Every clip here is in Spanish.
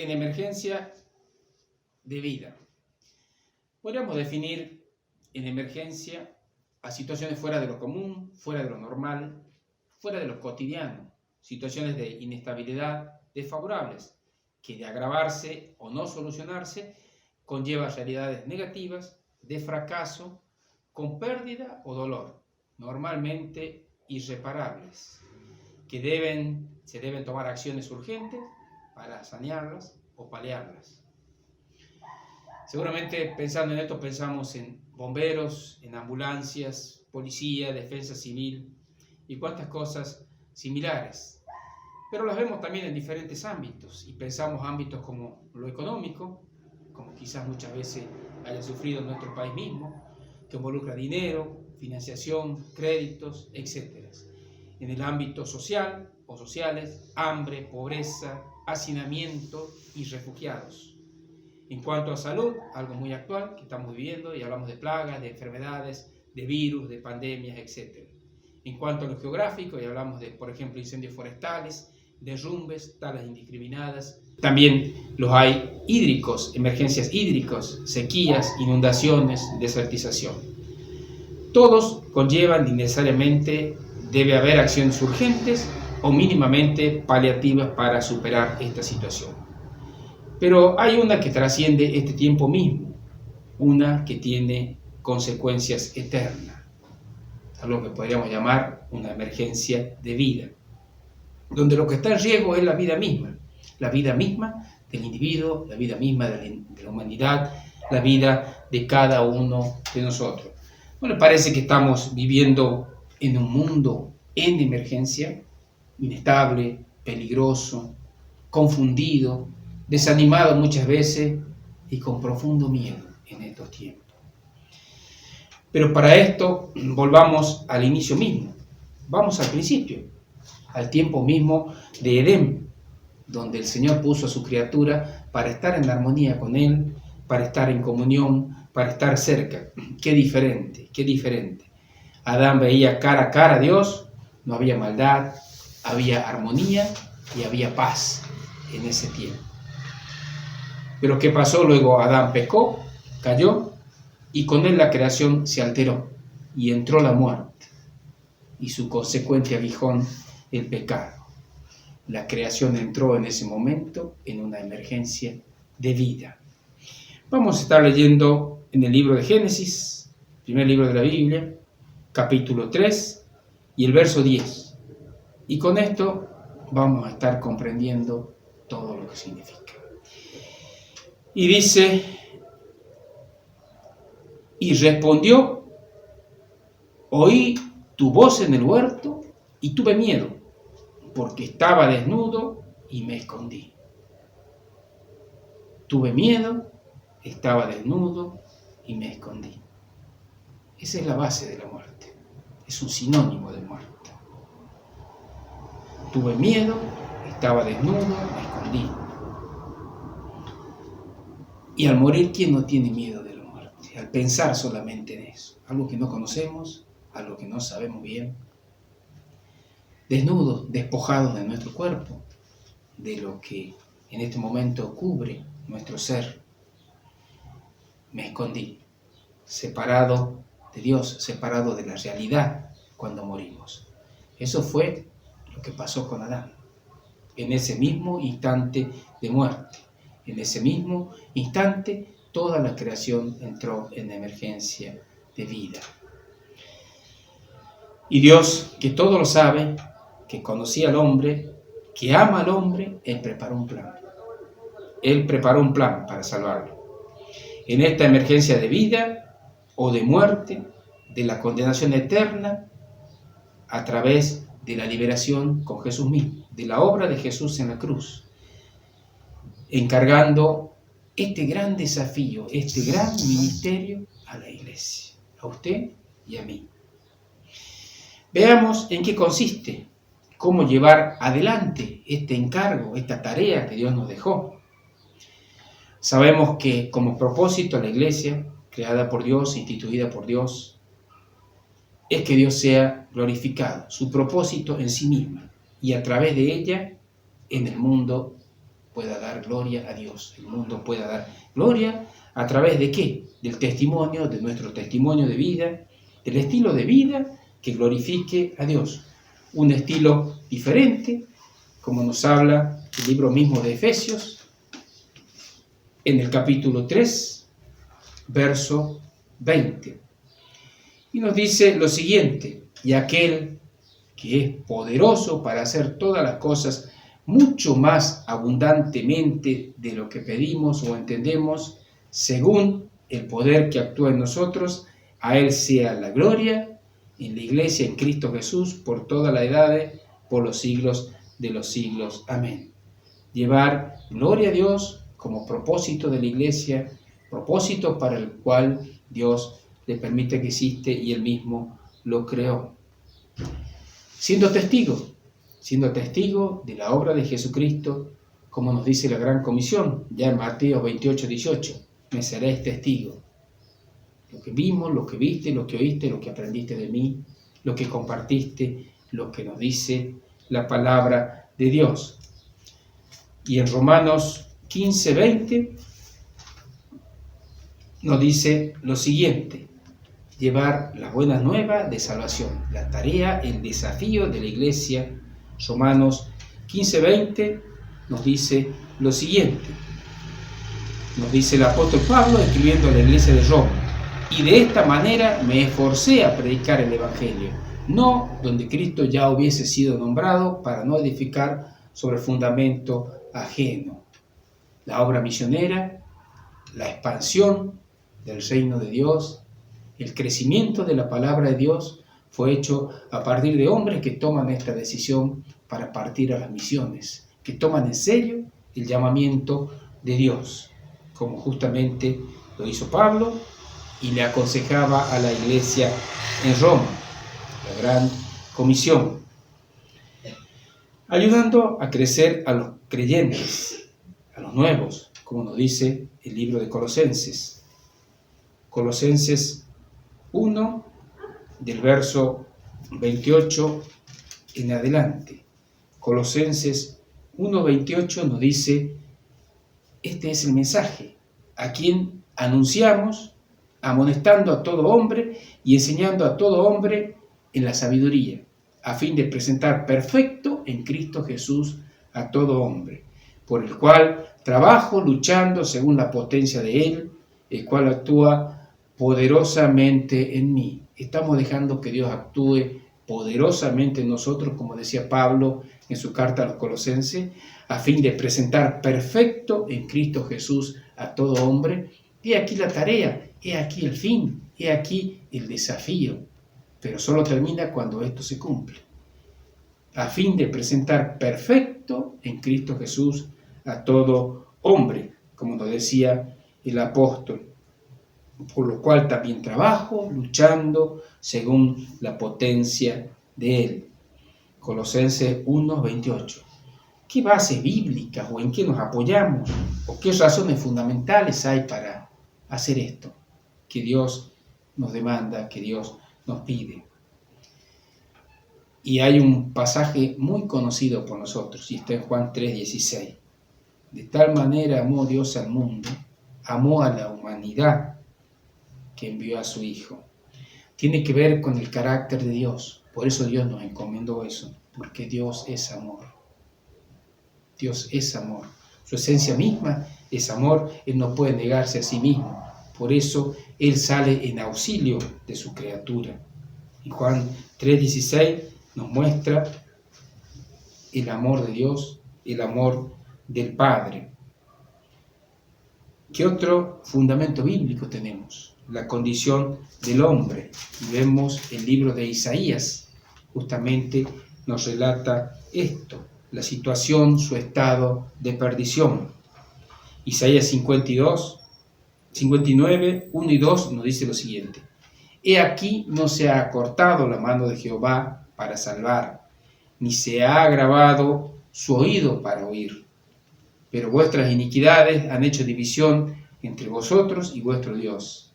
en emergencia de vida. Podríamos definir en emergencia a situaciones fuera de lo común, fuera de lo normal, fuera de lo cotidiano, situaciones de inestabilidad desfavorables, que de agravarse o no solucionarse conlleva realidades negativas de fracaso con pérdida o dolor, normalmente irreparables, que se deben tomar acciones urgentes para sanearlas o paliarlas. Seguramente pensando en esto pensamos en bomberos, en ambulancias, policía, defensa civil y cuantas cosas similares. Pero las vemos también en diferentes ámbitos y pensamos ámbitos como lo económico, como quizás muchas veces haya sufrido en nuestro país mismo, que involucra dinero, financiación, créditos, etc. En el ámbito social o sociales, hambre, pobreza, hacinamiento y refugiados. En cuanto a salud, algo muy actual que estamos viviendo y hablamos de plagas, de enfermedades, de virus, de pandemias, etc. En cuanto a lo geográfico, y hablamos de, por ejemplo, incendios forestales, derrumbes, talas indiscriminadas. También los hay hídricos, emergencias hídricas, sequías, inundaciones, desertización. Todos conllevan y necesariamente debe haber acciones urgentes o mínimamente paliativas para superar esta situación. Pero hay una que trasciende este tiempo mismo, una que tiene consecuencias eternas, algo que podríamos llamar una emergencia de vida, donde lo que está en riesgo es la vida misma del individuo, la vida misma de la humanidad, la vida de cada uno de nosotros. ¿No le parece que estamos viviendo en un mundo en emergencia, inestable, peligroso, confundido, desanimado muchas veces y con profundo miedo en estos tiempos? Pero para esto volvamos al inicio mismo, vamos al principio, al tiempo mismo de Edén, donde el Señor puso a su criatura para estar en armonía con Él, para estar en comunión, para estar cerca. Qué diferente, qué diferente. Adán veía cara a cara a Dios, no había maldad, había armonía y había paz en ese tiempo. Pero ¿qué pasó? Luego Adán pecó, cayó, y con él la creación se alteró, y entró la muerte, y su consecuente aguijón, el pecado. La creación entró en ese momento en una emergencia de vida. Vamos a estar leyendo en el libro de Génesis, primer libro de la Biblia, capítulo 3 y el verso 10. Y con esto vamos a estar comprendiendo todo lo que significa. Y dice: y respondió, oí tu voz en el huerto y tuve miedo, porque estaba desnudo y me escondí. Tuve miedo, estaba desnudo y me escondí. Esa es la base de la muerte, es un sinónimo de muerte. Tuve miedo, estaba desnudo, me escondí. Y al morir, ¿quién no tiene miedo de la muerte? Al pensar solamente en eso, algo que no conocemos, algo que no sabemos bien. Desnudos, despojados de nuestro cuerpo, de lo que en este momento cubre nuestro ser. Me escondí, separado de Dios, separado de la realidad cuando morimos. Eso fue lo que pasó con Adán. En ese mismo instante de muerte, en ese mismo instante, toda la creación entró en emergencia de vida. Y Dios, que todo lo sabe, que conocía al hombre, que ama al hombre, Él preparó un plan. Él preparó un plan para salvarlo. En esta emergencia de vida o de muerte, de la condenación eterna, a través de la liberación con Jesús mismo, de la obra de Jesús en la cruz, encargando este gran desafío, este gran ministerio a la iglesia, a usted y a mí. Veamos en qué consiste, cómo llevar adelante este encargo, esta tarea que Dios nos dejó. Sabemos que como propósito la iglesia, creada por Dios, instituida por Dios, es que Dios sea glorificado, su propósito en sí misma y a través de ella en el mundo pueda dar gloria a Dios, el mundo pueda dar gloria a través de ¿qué? Del testimonio, de nuestro testimonio de vida, del estilo de vida que glorifique a Dios. Un estilo diferente, como nos habla el libro mismo de Efesios, en el capítulo 3, verso 20. Y nos dice lo siguiente: y aquel que es poderoso para hacer todas las cosas mucho más abundantemente de lo que pedimos o entendemos, según el poder que actúa en nosotros, a Él sea la gloria en la Iglesia, en Cristo Jesús, por todas las edades, por los siglos de los siglos. Amén. Llevar gloria a Dios como propósito de la Iglesia, propósito para el cual Dios le permite que existe y Él mismo lo creó. Siendo testigo de la obra de Jesucristo, como nos dice la Gran Comisión, ya en Mateo 28, 18, me seréis testigo. Lo que vimos, lo que viste, lo que oíste, lo que aprendiste de mí, lo que compartiste, lo que nos dice la palabra de Dios. Y en Romanos 15, 20 nos dice lo siguiente: llevar las buenas nuevas de salvación, la tarea, el desafío de la Iglesia. Romanos 15, 20 nos dice lo siguiente. Nos dice el apóstol Pablo escribiendo a la Iglesia de Roma: y de esta manera me esforcé a predicar el Evangelio, no donde Cristo ya hubiese sido nombrado, para no edificar sobre fundamento ajeno. La obra misionera, la expansión del reino de Dios, el crecimiento de la palabra de Dios fue hecho a partir de hombres que toman esta decisión para partir a las misiones, que toman en serio el llamamiento de Dios, como justamente lo hizo Pablo y le aconsejaba a la iglesia en Roma, la Gran Comisión, ayudando a crecer a los creyentes, a los nuevos, como nos dice el libro de Colosenses. Colosenses 1, del verso 28 en adelante. Colosenses 1:28 nos dice: este es el mensaje, a quien anunciamos, amonestando a todo hombre y enseñando a todo hombre en la sabiduría, a fin de presentar perfecto en Cristo Jesús a todo hombre, por el cual trabajo luchando según la potencia de Él, el cual actúa poderosamente en mí. Estamos dejando que Dios actúe poderosamente en nosotros, como decía Pablo en su carta a los Colosenses, a fin de presentar perfecto en Cristo Jesús a todo hombre. He aquí la tarea, he aquí el fin, he aquí el desafío, pero solo termina cuando esto se cumple. A fin de presentar perfecto en Cristo Jesús a todo hombre, como nos decía el apóstol, por lo cual también trabajo luchando según la potencia de Él. Colosenses 1:28. ¿Qué bases bíblicas o en qué nos apoyamos o qué razones fundamentales hay para hacer esto que Dios nos demanda, que Dios nos pide? Y hay un pasaje muy conocido por nosotros y está en Juan 3:16. De tal manera amó Dios al mundo, amó a la humanidad, que envió a su Hijo. Tiene que ver con el carácter de Dios. Por eso Dios nos encomendó eso, porque Dios es amor. Dios es amor. Su esencia misma es amor. Él no puede negarse a sí mismo. Por eso Él sale en auxilio de su criatura. Y Juan 3:16 nos muestra el amor de Dios, el amor del Padre. ¿Qué otro fundamento bíblico tenemos? La condición del hombre. Y vemos el libro de Isaías, justamente nos relata esto, la situación, su estado de perdición. Isaías 59, 1 y 2 nos dice lo siguiente: he aquí no se ha acortado la mano de Jehová para salvar, ni se ha agravado su oído para oír. Pero vuestras iniquidades han hecho división entre vosotros y vuestro Dios,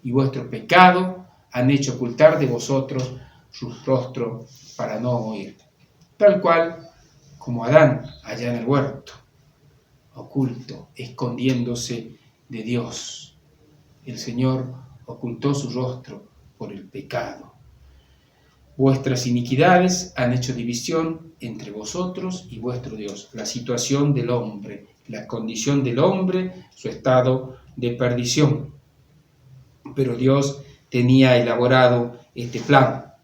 y vuestro pecado han hecho ocultar de vosotros su rostro para no oír. Tal cual como Adán allá en el huerto. oculto, escondiéndose de Dios. El Señor ocultó su rostro por el pecado. Vuestras iniquidades han hecho división entre vosotros y vuestro Dios. La situación del hombre, la condición del hombre, su estado de perdición. Pero Dios tenía elaborado este plan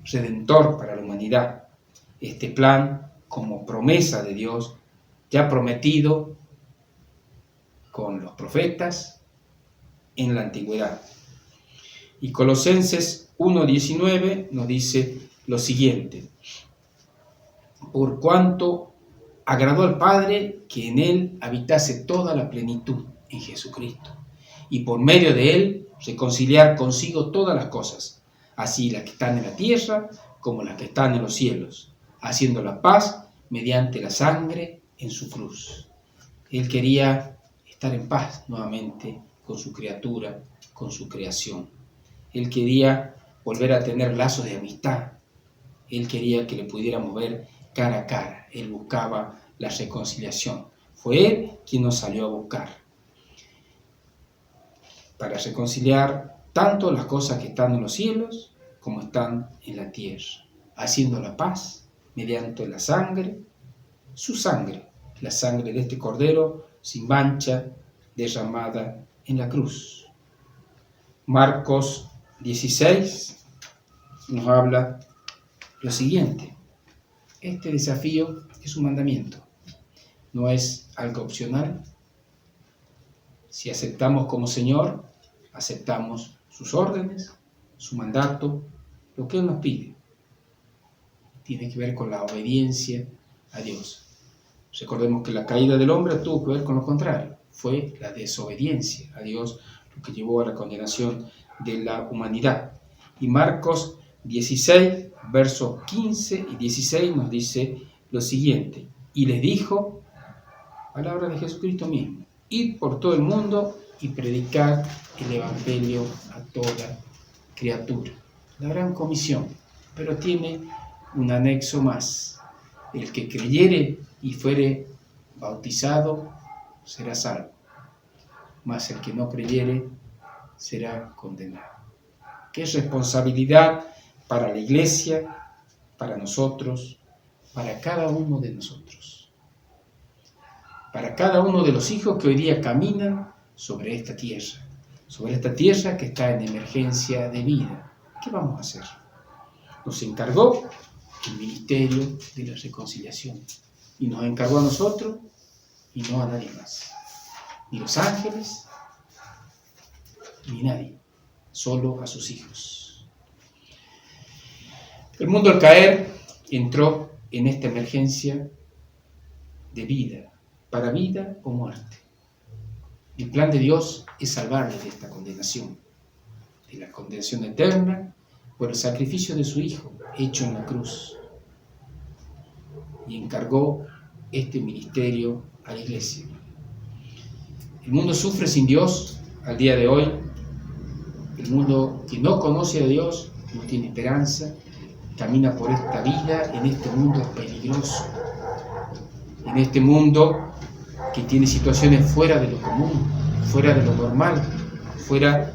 redentor para la humanidad, este plan como promesa de Dios, ya prometido con los profetas en la antigüedad. Y Colosenses 1:19 nos dice lo siguiente: por cuanto agradó al Padre que en él habitase toda la plenitud en Jesucristo, y por medio de él reconciliar consigo todas las cosas, así las que están en la tierra como las que están en los cielos, haciendo la paz mediante la sangre en su cruz. Él quería estar en paz nuevamente con su criatura, con su creación. Él quería volver a tener lazos de amistad. Él quería que le pudiéramos ver cara a cara. Él buscaba la reconciliación. Fue Él quien nos salió a buscar para reconciliar tanto las cosas que están en los cielos como están en la tierra, haciendo la paz mediante la sangre, su sangre, la sangre de este Cordero sin mancha, derramada en la cruz. Marcos 16 nos habla lo siguiente: este desafío es un mandamiento, no es algo opcional. Si aceptamos como Señor, aceptamos sus órdenes, su mandato, lo que Él nos pide. Tiene que ver con la obediencia a Dios. Recordemos que la caída del hombre tuvo que ver con lo contrario, fue la desobediencia a Dios lo que llevó a la condenación de la humanidad. Y Marcos 16, versos 15 y 16 nos dice lo siguiente: y les dijo, palabra de Jesucristo mismo, id por todo el mundo y predicad el Evangelio a toda criatura. La gran comisión, pero tiene un anexo más: el que creyere y fuere bautizado será salvo, mas el que no creyere será condenado. Qué responsabilidad para la Iglesia, para nosotros, para cada uno de nosotros, para cada uno de los hijos que hoy día caminan sobre esta tierra que está en emergencia de vida. ¿Qué vamos a hacer? Nos encargó el ministerio de la reconciliación y nos encargó a nosotros y no a nadie más, ni los ángeles, ni nadie, solo a sus hijos. El mundo al caer entró en esta emergencia de vida, para vida o muerte. El plan de Dios es salvarle de esta condenación, de la condenación eterna por el sacrificio de su Hijo hecho en la cruz, y encargó este ministerio a la Iglesia. El mundo sufre sin Dios al día de hoy. El mundo que no conoce a Dios no tiene esperanza, camina por esta vida en este mundo peligroso, en este mundo que tiene situaciones fuera de lo común, fuera de lo normal, fuera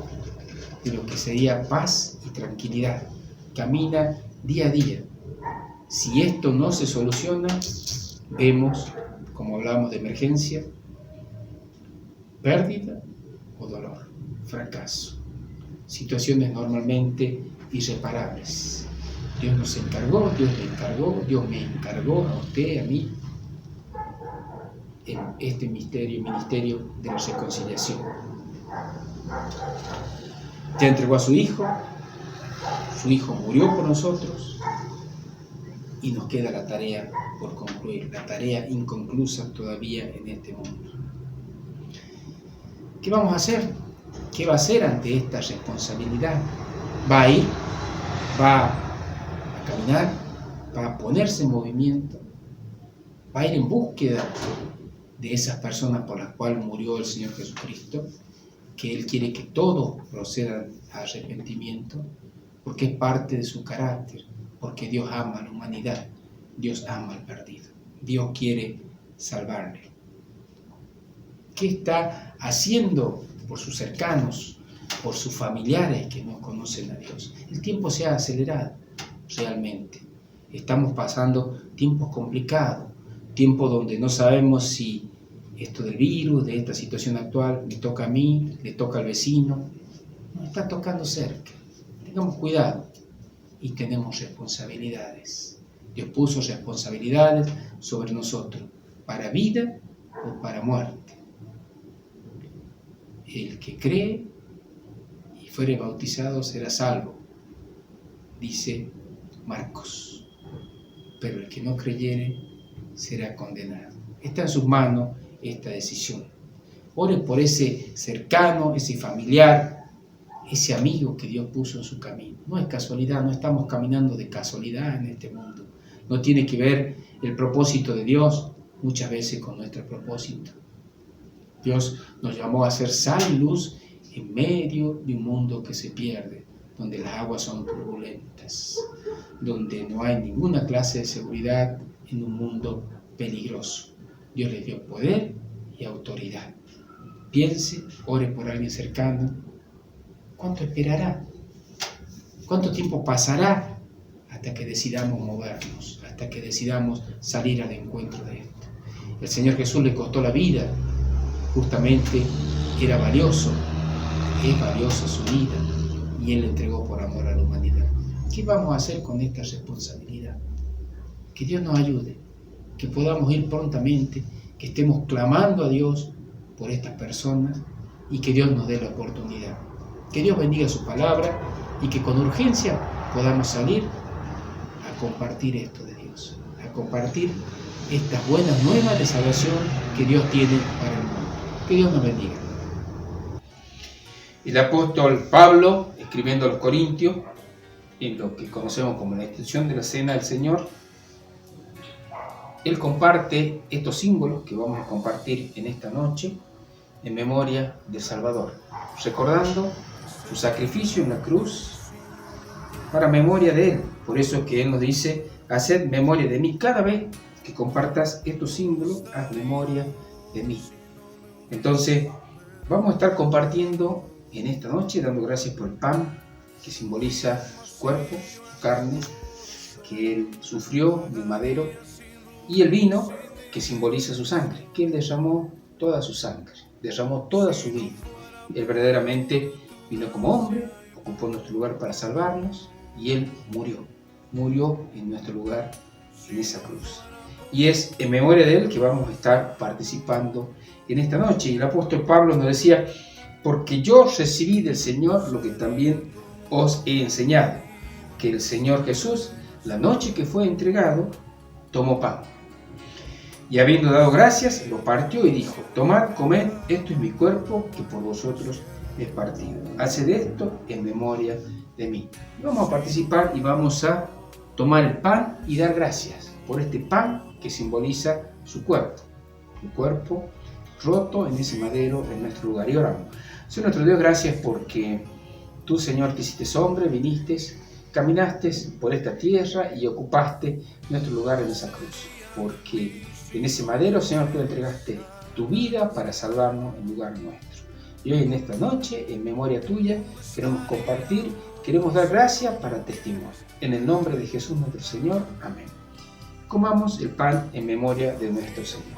de lo que sería paz y tranquilidad. Camina día a día. Si esto no se soluciona, vemos, como hablábamos de emergencia, pérdida o dolor, fracaso. Situaciones normalmente irreparables. Dios nos encargó, Dios le encargó, Dios me encargó a usted, a mí, en este ministerio de la reconciliación. Ya entregó a su Hijo murió por nosotros y nos queda la tarea por concluir, la tarea inconclusa todavía en este mundo. ¿Qué vamos a hacer? ¿Qué va a hacer ante esta responsabilidad? ¿Va a ir? ¿Va a caminar? ¿Va a ponerse en movimiento? ¿Va a ir en búsqueda de esas personas por las cuales murió el Señor Jesucristo? Que Él quiere que todos procedan a arrepentimiento, porque es parte de su carácter, porque Dios ama a la humanidad, Dios ama al perdido. Dios quiere salvarle? ¿Qué está haciendo por sus cercanos, por sus familiares que no conocen a Dios? El tiempo se ha acelerado realmente. Estamos pasando tiempos complicados, tiempos donde no sabemos si esto del virus, de esta situación actual, me toca a mí, le toca al vecino. Nos está tocando cerca. Tengamos cuidado y tenemos responsabilidades. Dios puso responsabilidades sobre nosotros, para vida o para muerte. El que cree y fuere bautizado será salvo, dice Marcos, pero el que no creyere será condenado. Está en sus manos esta decisión. Ore por ese cercano, ese familiar, ese amigo que Dios puso en su camino. No es casualidad, no estamos caminando de casualidad en este mundo. No tiene que ver el propósito de Dios muchas veces con nuestro propósito. Dios nos llamó a ser sal y luz en medio de un mundo que se pierde, donde las aguas son turbulentas, donde no hay ninguna clase de seguridad, en un mundo peligroso. Dios les dio poder y autoridad. Piense, ore por alguien cercano. ¿Cuánto esperará? ¿Cuánto tiempo pasará hasta que decidamos movernos, hasta que decidamos salir al encuentro de esto? El Señor Jesús le costó la vida, justamente era valioso, es valiosa su vida, y Él le entregó por amor a la humanidad. ¿Qué vamos a hacer con esta responsabilidad? Que Dios nos ayude, que podamos ir prontamente, que estemos clamando a Dios por estas personas y que Dios nos dé la oportunidad. Que Dios bendiga su palabra y que con urgencia podamos salir a compartir esto de Dios, a compartir estas buenas nuevas de salvación que Dios tiene para el mundo. Que Dios nos bendiga. El apóstol Pablo, escribiendo a los Corintios, en lo que conocemos como la institución de la Cena del Señor, él comparte estos símbolos que vamos a compartir en esta noche en memoria del Salvador, recordando su sacrificio en la cruz para memoria de Él. Por eso es que Él nos dice, haced memoria de mí. Cada vez que compartas estos símbolos, haz memoria de mí. Entonces, vamos a estar compartiendo en esta noche, dando gracias por el pan, que simboliza su cuerpo, su carne, que Él sufrió en el madero, y el vino, que simboliza su sangre, que Él derramó toda su sangre, derramó toda su vida. Él verdaderamente vino como hombre, ocupó nuestro lugar para salvarnos, y Él murió en nuestro lugar en esa cruz. Y es en memoria de Él que vamos a estar participando en esta noche. Y el apóstol Pablo nos decía, porque yo recibí del Señor lo que también os he enseñado, que el Señor Jesús, la noche que fue entregado, tomó pan. Y habiendo dado gracias, lo partió y dijo, tomad, comed, esto es mi cuerpo que por vosotros es partido. Haced esto en memoria de mí. Y vamos a participar y vamos a tomar el pan y dar gracias por este pan que simboliza su cuerpo. El cuerpo roto en ese madero en nuestro lugar. Y oramos. Señor nuestro Dios, gracias porque tú, Señor, que hiciste hombre, viniste, caminaste por esta tierra y ocupaste nuestro lugar en esa cruz. Porque en ese madero, Señor, tú entregaste tu vida para salvarnos en lugar nuestro. Y hoy en esta noche, en memoria tuya, queremos compartir, queremos dar gracias para testimonio. En el nombre de Jesús nuestro Señor. Amén. Comamos el pan en memoria de nuestro Señor.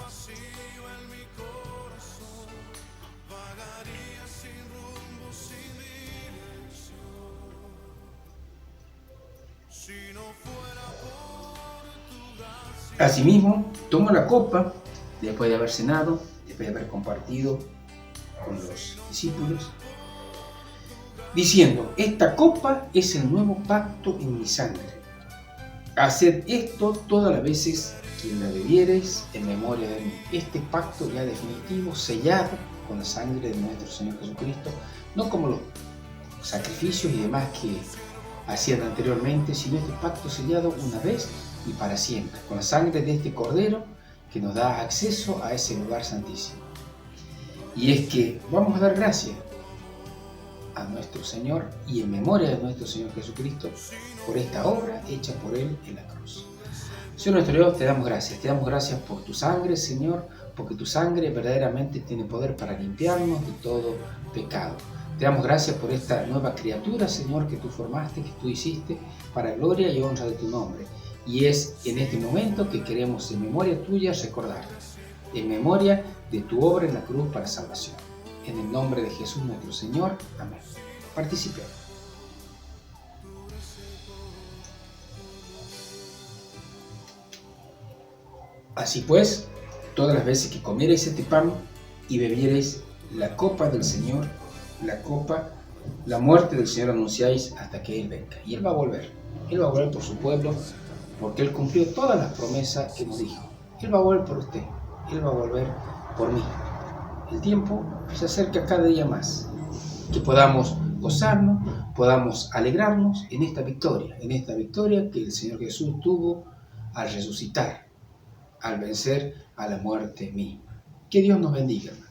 Asimismo, tomó la copa, después de haber cenado, después de haber compartido con los discípulos, diciendo, esta copa es el nuevo pacto en mi sangre. Haced esto todas las veces que la bebiereis en memoria de mí. Este pacto ya definitivo, sellado con la sangre de nuestro Señor Jesucristo, no como los sacrificios y demás que hacían anteriormente, sino este pacto sellado una vez y para siempre, con la sangre de este Cordero que nos da acceso a ese lugar santísimo. Y es que vamos a dar gracias a nuestro Señor y en memoria de nuestro Señor Jesucristo por esta obra hecha por Él en la cruz. Señor nuestro Dios, te damos gracias por tu sangre, Señor, porque tu sangre verdaderamente tiene poder para limpiarnos de todo pecado. Te damos gracias por esta nueva criatura, Señor, que tú formaste, que tú hiciste, para gloria y honra de tu nombre. Y es en este momento que queremos, en memoria tuya, recordarte, en memoria de tu obra en la cruz para salvación. En el nombre de Jesús nuestro Señor. Amén. Participemos. Así pues, todas las veces que comiereis este pan y bebiereis la copa del Señor, la muerte del Señor anunciáis hasta que Él venga. Y Él va a volver. Él va a volver por su pueblo, porque Él cumplió todas las promesas que nos dijo. Él va a volver por usted. Él va a volver por mí. El tiempo se acerca cada día más. Que podamos gozarnos, podamos alegrarnos en esta victoria que el Señor Jesús tuvo al resucitar, al vencer a la muerte misma. Que Dios nos bendiga, hermano.